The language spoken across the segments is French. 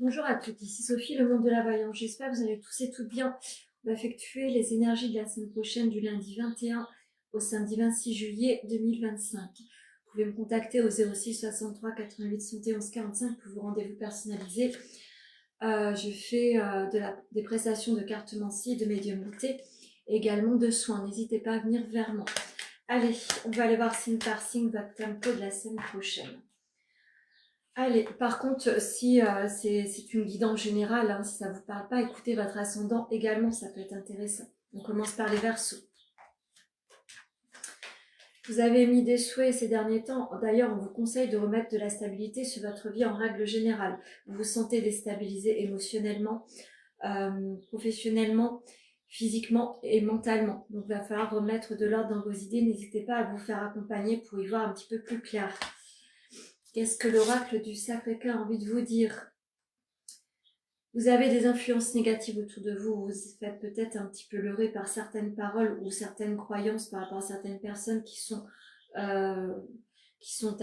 Bonjour à toutes, ici Sophie, le monde de la voyance. J'espère que vous allez tous et toutes bien. On va effectuer les énergies de la semaine prochaine du lundi 21 au samedi 26 juillet 2025. Vous pouvez me contacter au 06 63 88 71 45 pour vos rendez-vous personnalisés. Je fais des prestations de cartomancie, de médiumnité et également de soins. N'hésitez pas à venir vers moi. Allez, on va aller voir signe par signe votre tempo de la semaine prochaine. Allez, par contre, si c'est une guidance générale, hein, si ça ne vous parle pas, écoutez votre ascendant également, ça peut être intéressant. On commence par les Verseaux. Vous avez mis des souhaits ces derniers temps. D'ailleurs, on vous conseille de remettre de la stabilité sur votre vie en règle générale. Vous vous sentez déstabilisé émotionnellement, professionnellement, physiquement et mentalement. Donc, il va falloir remettre de l'ordre dans vos idées. N'hésitez pas à vous faire accompagner pour y voir un petit peu plus clair. Qu'est-ce que l'oracle du Sacré-Cœur a envie de vous dire? Vous avez des influences négatives autour de vous, vous vous faites peut-être un petit peu leurrer par certaines paroles ou certaines croyances par rapport à certaines personnes qui sont à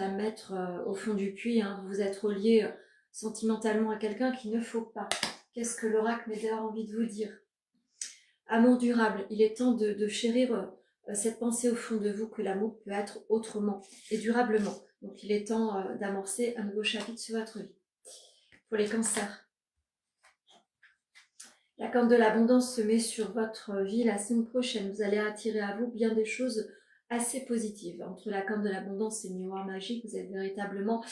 mettre au fond du puits. Hein. Vous êtes relié sentimentalement à quelqu'un qu'il ne faut pas. Qu'est-ce que l'oracle m'est d'ailleurs envie de vous dire? Amour durable, il est temps de chérir cette pensée au fond de vous que l'amour peut être autrement et durablement. Donc il est temps d'amorcer un nouveau chapitre sur votre vie. Pour les cancers. La corde de l'abondance se met sur votre vie la semaine prochaine. Vous allez attirer à vous bien des choses assez positives. Entre la corde de l'abondance et le miroir magique, vous êtes véritablement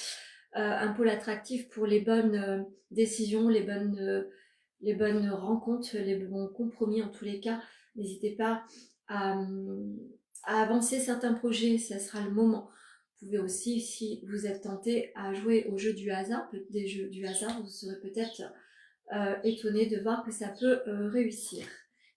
un pôle attractif pour les bonnes décisions, les bonnes rencontres, les bons compromis en tous les cas. N'hésitez pas à avancer certains projets, ça sera le moment. Vous pouvez aussi, si vous êtes tenté à jouer au jeu du hasard, des jeux du hasard, vous serez peut-être étonné de voir que ça peut réussir.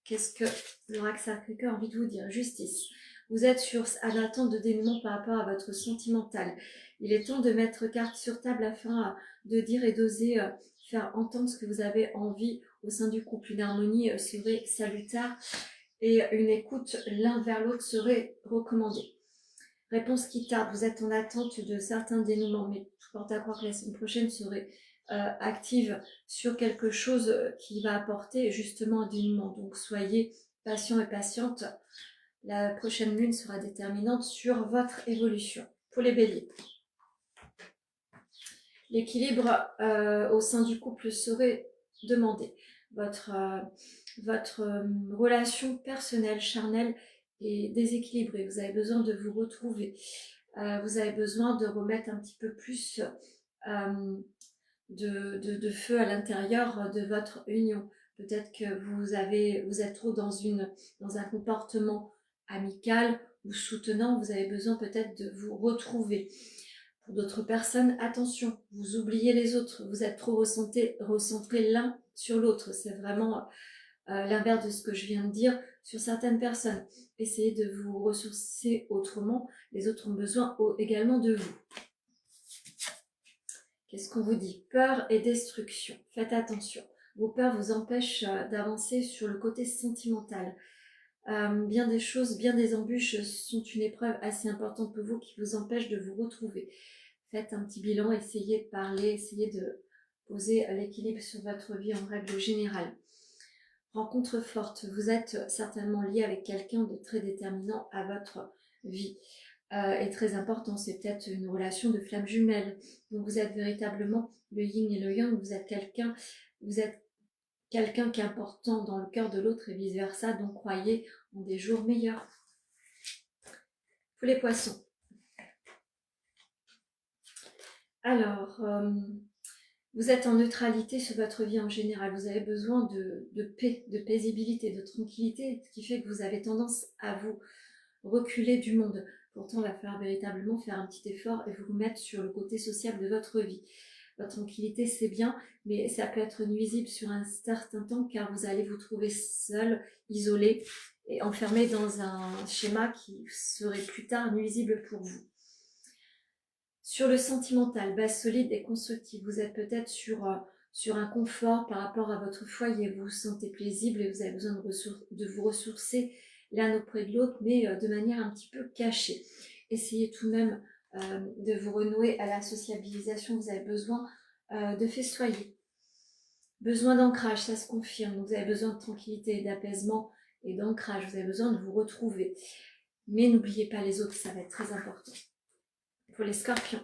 Qu'est-ce que l'oracle Sacré-Cœur a envie de vous dire? Justice. Vous êtes à l'attente de dénouement par rapport à votre sentimental. Il est temps de mettre carte sur table afin de dire et d'oser faire entendre ce que vous avez envie au sein du couple. Une harmonie serait salutaire et une écoute l'un vers l'autre serait recommandée. Réponse qui tarde, vous êtes en attente de certains dénouements, mais tout porte à croire que la semaine prochaine serait active sur quelque chose qui va apporter justement un dénouement. Donc soyez patient et patiente. La prochaine lune sera déterminante sur votre évolution. Pour les béliers. L'équilibre au sein du couple serait demandé. Votre relation personnelle, charnelle est déséquilibrée. Vous avez besoin de vous retrouver. Vous avez besoin de remettre un petit peu plus de feu à l'intérieur de votre union. Peut-être que vous êtes trop dans un comportement amical ou soutenant. Vous avez besoin peut-être de vous retrouver. Pour d'autres personnes, attention, vous oubliez les autres, vous êtes trop recentrés l'un sur l'autre. C'est vraiment l'inverse de ce que je viens de dire sur certaines personnes. Essayez de vous ressourcer autrement, les autres ont besoin également de vous. Qu'est-ce qu'on vous dit? Peur et destruction. Faites attention. Vos peurs vous empêchent d'avancer sur le côté sentimental. Bien des choses, bien des embûches sont une épreuve assez importante pour vous qui vous empêche de vous retrouver. Faites un petit bilan, essayez de parler, essayez de poser l'équilibre sur votre vie en règle générale. Rencontre forte, vous êtes certainement lié avec quelqu'un de très déterminant à votre vie. Est très important, c'est peut-être une relation de flamme jumelle. Donc vous êtes véritablement le yin et le yang, vous êtes quelqu'un qui est important dans le cœur de l'autre et vice versa, donc croyez en des jours meilleurs. Pour les poissons. Alors, vous êtes en neutralité sur votre vie en général, vous avez besoin de paix, de paisibilité, de tranquillité, ce qui fait que vous avez tendance à vous reculer du monde. Pourtant, il va falloir véritablement faire un petit effort et vous mettre sur le côté sociable de votre vie. Votre tranquillité, c'est bien, mais ça peut être nuisible sur un certain temps car vous allez vous trouver seul, isolé et enfermé dans un schéma qui serait plus tard nuisible pour vous. Sur le sentimental, base solide et constructive, vous êtes peut-être sur un confort par rapport à votre foyer, vous vous sentez paisible et vous avez besoin de vous ressourcer l'un auprès de l'autre, mais de manière un petit peu cachée. Essayez tout de même de vous renouer à la sociabilisation, vous avez besoin de festoyer. Besoin d'ancrage, ça se confirme. Donc, vous avez besoin de tranquillité, d'apaisement et d'ancrage. Vous avez besoin de vous retrouver. Mais n'oubliez pas les autres, ça va être très important. Pour les scorpions,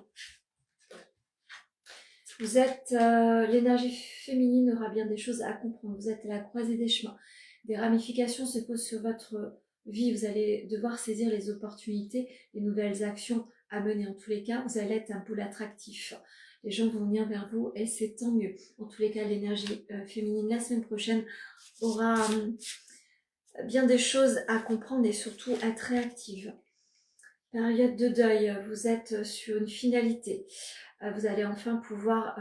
vous êtes, l'énergie féminine aura bien des choses à comprendre. Vous êtes à la croisée des chemins. Des ramifications se posent sur votre vie. Vous allez devoir saisir les opportunités, les nouvelles actions à mener. En tous les cas, vous allez être un pôle attractif. Les gens vont venir vers vous et c'est tant mieux. En tous les cas, l'énergie féminine la semaine prochaine aura bien des choses à comprendre et surtout être réactive. Période de deuil, vous êtes sur une finalité. Vous allez enfin pouvoir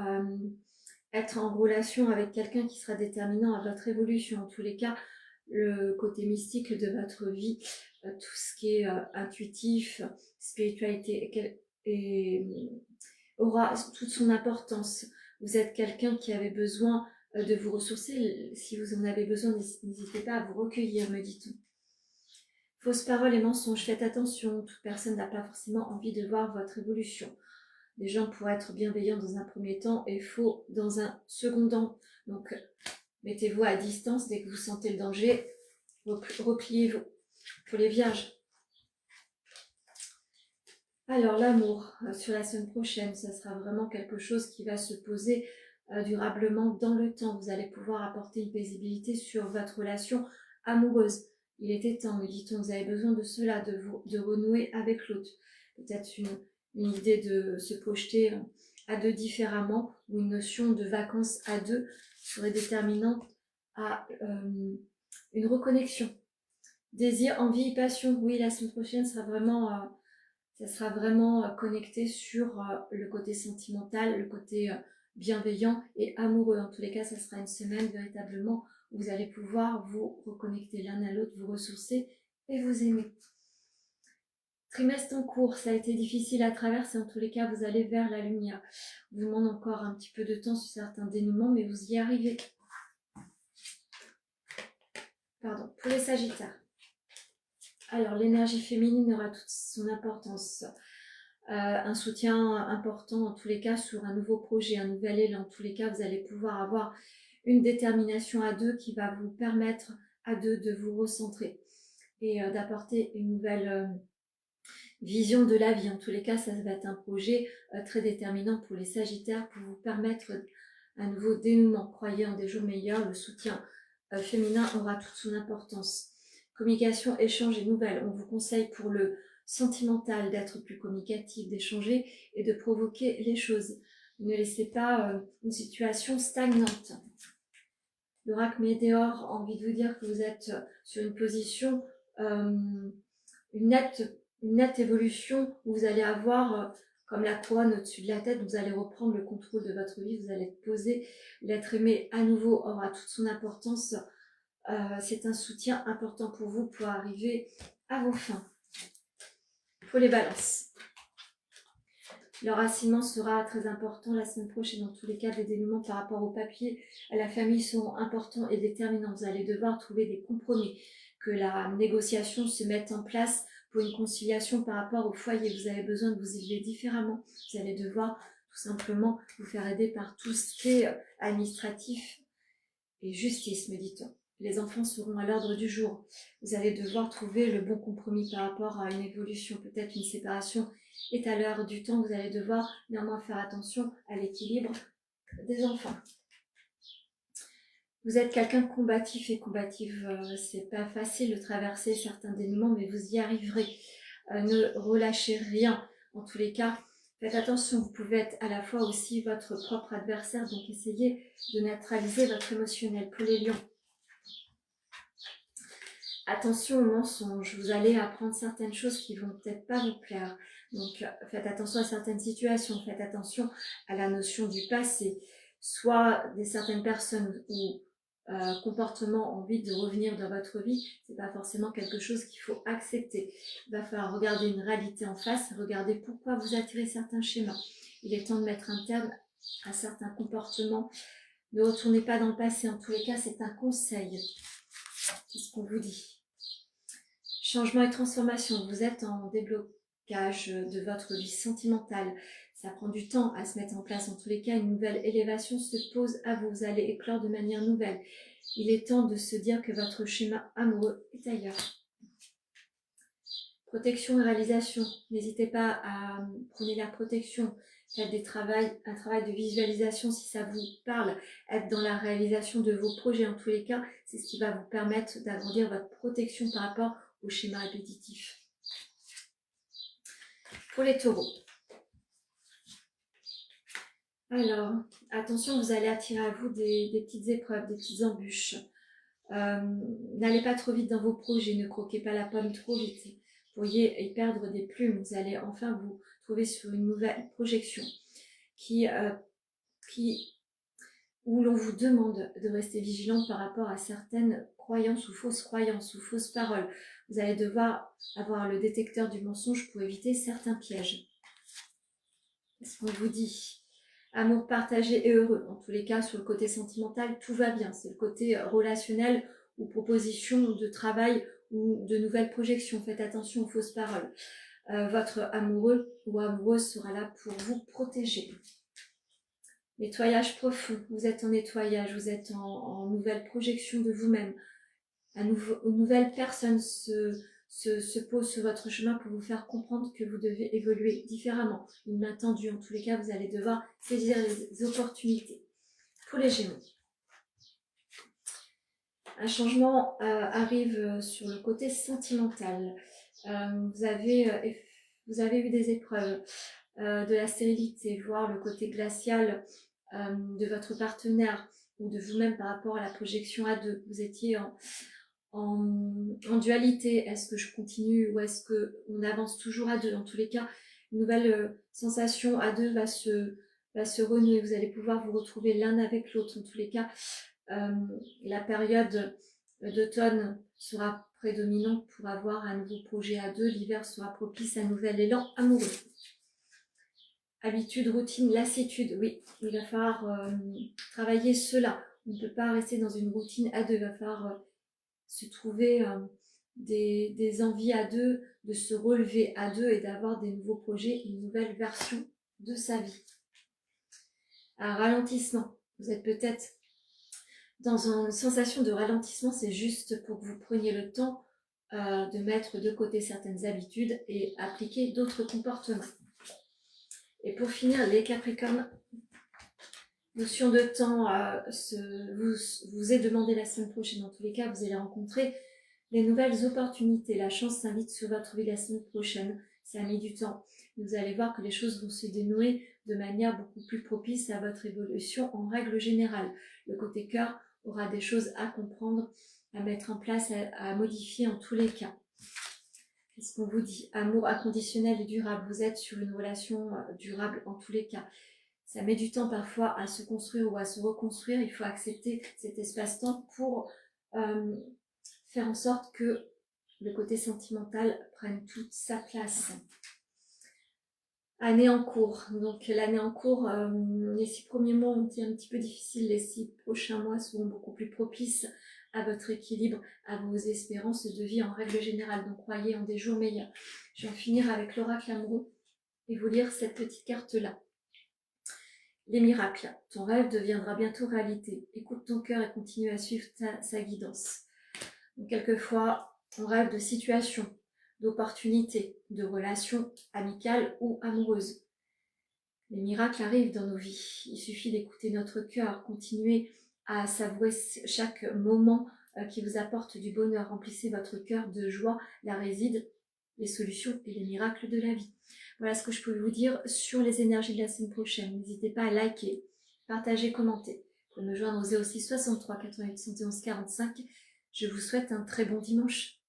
être en relation avec quelqu'un qui sera déterminant à votre évolution. En tous les cas, le côté mystique de votre vie, tout ce qui est intuitif, spiritualité, aura toute son importance. Vous êtes quelqu'un qui avait besoin de vous ressourcer. Si vous en avez besoin, n'hésitez pas à vous recueillir, me dit-on. Fausses paroles et mensonges, faites attention. Toute personne n'a pas forcément envie de voir votre évolution. Les gens pourraient être bienveillants dans un premier temps et faux dans un second temps. Donc, mettez-vous à distance dès que vous sentez le danger. Repliez-vous. Pour les vierges. Alors, l'amour, sur la semaine prochaine, ça sera vraiment quelque chose qui va se poser durablement dans le temps. Vous allez pouvoir apporter une paisibilité sur votre relation amoureuse. Il était temps, me dit-on, vous avez besoin de cela, de renouer avec l'autre. Peut-être une idée de se projeter à deux différemment, ou une notion de vacances à deux serait déterminante à une reconnexion. Désir, envie, passion, oui, la semaine prochaine sera vraiment, ça sera vraiment connecté sur le côté sentimental, le côté bienveillant et amoureux. En tous les cas, ça sera une semaine véritablement où vous allez pouvoir vous reconnecter l'un à l'autre, vous ressourcer et vous aimer. Trimestre en cours, ça a été difficile à traverser. En tous les cas, vous allez vers la lumière. On vous demande encore un petit peu de temps sur certains dénouements, mais vous y arrivez. Pardon, pour les Sagittaires. Alors, l'énergie féminine aura toute son importance. Un soutien important en tous les cas sur un nouveau projet, un nouvel élan. En tous les cas, vous allez pouvoir avoir une détermination à deux qui va vous permettre à deux de vous recentrer et d'apporter une nouvelle vision de la vie. En tous les cas, ça va être un projet très déterminant pour les Sagittaires pour vous permettre un nouveau dénouement. Croyez en des jours meilleurs, le soutien féminin aura toute son importance. Communication, échange et nouvelles. On vous conseille pour le sentimental d'être plus communicatif, d'échanger et de provoquer les choses. Ne laissez pas une situation stagnante. L'oracle Météor a envie de vous dire que vous êtes sur une position, une nette évolution où vous allez avoir comme la couronne au-dessus de la tête, vous allez reprendre le contrôle de votre vie, vous allez être posé, l'être aimé à nouveau aura toute son importance. C'est un soutien important pour vous pour arriver à vos fins. Pour les balances. L'enracinement sera très important la semaine prochaine. Dans tous les cas, des dénouements par rapport au papier, à la famille seront importants et déterminants. Vous allez devoir trouver des compromis, que la négociation se mette en place pour une conciliation par rapport au foyer. Vous avez besoin de vous élever différemment. Vous allez devoir tout simplement vous faire aider par tout ce qui est administratif et justice, me dit-on. Les enfants seront à l'ordre du jour. Vous allez devoir trouver le bon compromis par rapport à une évolution, peut-être une séparation est à l'heure du temps. Vous allez devoir néanmoins faire attention à l'équilibre des enfants. Vous êtes quelqu'un de combatif et combative. C'est pas facile de traverser certains dénouements, mais vous y arriverez. Ne relâchez rien. En tous les cas, faites attention, vous pouvez être à la fois aussi votre propre adversaire, donc essayez de neutraliser votre émotionnel. Pour les lions. Attention aux mensonges, vous allez apprendre certaines choses qui vont peut-être pas vous plaire. Donc faites attention à certaines situations, faites attention à la notion du passé. Soit certaines personnes ou comportements ont envie de revenir dans votre vie, c'est pas forcément quelque chose qu'il faut accepter. Il va falloir regarder une réalité en face, regarder pourquoi vous attirez certains schémas. Il est temps de mettre un terme à certains comportements. Ne retournez pas dans le passé, en tous les cas c'est un conseil. C'est ce qu'on vous dit. Changement et transformation, vous êtes en déblocage de votre vie sentimentale. Ça prend du temps à se mettre en place. En tous les cas, une nouvelle élévation se pose à vous. Vous allez éclore de manière nouvelle. Il est temps de se dire que votre schéma amoureux est ailleurs. Protection et réalisation. N'hésitez pas à prendre la protection. Faites un travail de visualisation si ça vous parle. Être dans la réalisation de vos projets. En tous les cas, c'est ce qui va vous permettre d'agrandir votre protection par rapport au schéma répétitif. Pour les taureaux. Alors, attention, vous allez attirer à vous des petites épreuves, des petites embûches. N'allez pas trop vite dans vos projets, ne croquez pas la pomme trop vite. Vous pourriez y perdre des plumes, vous allez enfin vous trouver sur une nouvelle projection où l'on vous demande de rester vigilant par rapport à certaines croyances ou fausses paroles. Vous allez devoir avoir le détecteur du mensonge pour éviter certains pièges. Qu'est-ce qu'on vous dit ? Amour partagé et heureux. En tous les cas, sur le côté sentimental, tout va bien. C'est le côté relationnel ou proposition de travail ou de nouvelles projections. Faites attention aux fausses paroles. Votre amoureux ou amoureuse sera là pour vous protéger. Nettoyage profond. Vous êtes en nettoyage, vous êtes en nouvelle projection de vous-même. Une nouvelle personne se pose sur votre chemin pour vous faire comprendre que vous devez évoluer différemment. Une main tendue, en tous les cas, vous allez devoir saisir les opportunités. Pour les Gémeaux, un changement arrive sur le côté sentimental. Vous avez eu des épreuves de la stérilité, voire le côté glacial de votre partenaire ou de vous-même par rapport à la projection à deux. Vous étiez en dualité, est-ce que je continue ou est-ce qu'on avance toujours à deux? En tous les cas, une nouvelle sensation à deux va se renouer. Vous allez pouvoir vous retrouver l'un avec l'autre. En tous les cas, la période d'automne sera prédominante pour avoir un nouveau projet à deux. L'hiver sera propice à un nouvel élan amoureux. Habitude, routine, lassitude. Oui, il va falloir travailler cela. On ne peut pas rester dans une routine à deux. Il va falloir se trouver des envies à deux, de se relever à deux et d'avoir des nouveaux projets, une nouvelle version de sa vie. Un ralentissement. Vous êtes peut-être dans une sensation de ralentissement, c'est juste pour que vous preniez le temps de mettre de côté certaines habitudes et appliquer d'autres comportements. Et pour finir, les Capricornes, notion de temps vous est demandé la semaine prochaine. Dans tous les cas, vous allez rencontrer les nouvelles opportunités. La chance s'invite sur votre vie la semaine prochaine. Ça a mis du temps. Vous allez voir que les choses vont se dénouer de manière beaucoup plus propice à votre évolution en règle générale. Le côté cœur aura des choses à comprendre, à mettre en place, à modifier en tous les cas. Qu'est-ce qu'on vous dit? Amour inconditionnel et durable. Vous êtes sur une relation durable en tous les cas. Ça met du temps parfois à se construire ou à se reconstruire. Il faut accepter cet espace-temps pour faire en sorte que le côté sentimental prenne toute sa place. Année en cours. Donc l'année en cours, les 6 premiers mois ont été un petit peu difficiles. Les 6 prochains mois seront beaucoup plus propices à votre équilibre, à vos espérances de vie en règle générale. Donc croyez en des jours meilleurs. Je vais en finir avec l'oracle amoureux et vous lire cette petite carte-là. Les miracles. Ton rêve deviendra bientôt réalité. Écoute ton cœur et continue à suivre sa guidance. Donc, quelquefois, on rêve de situations, d'opportunités, de relations amicales ou amoureuses. Les miracles arrivent dans nos vies. Il suffit d'écouter notre cœur, continuer à savourer chaque moment qui vous apporte du bonheur. Remplissez votre cœur de joie. Là résident les solutions et les miracles de la vie. Voilà ce que je peux vous dire sur les énergies de la semaine prochaine. N'hésitez pas à liker, partager, commenter. Vous pouvez me joindre au 06 63 88 71 45. Je vous souhaite un très bon dimanche.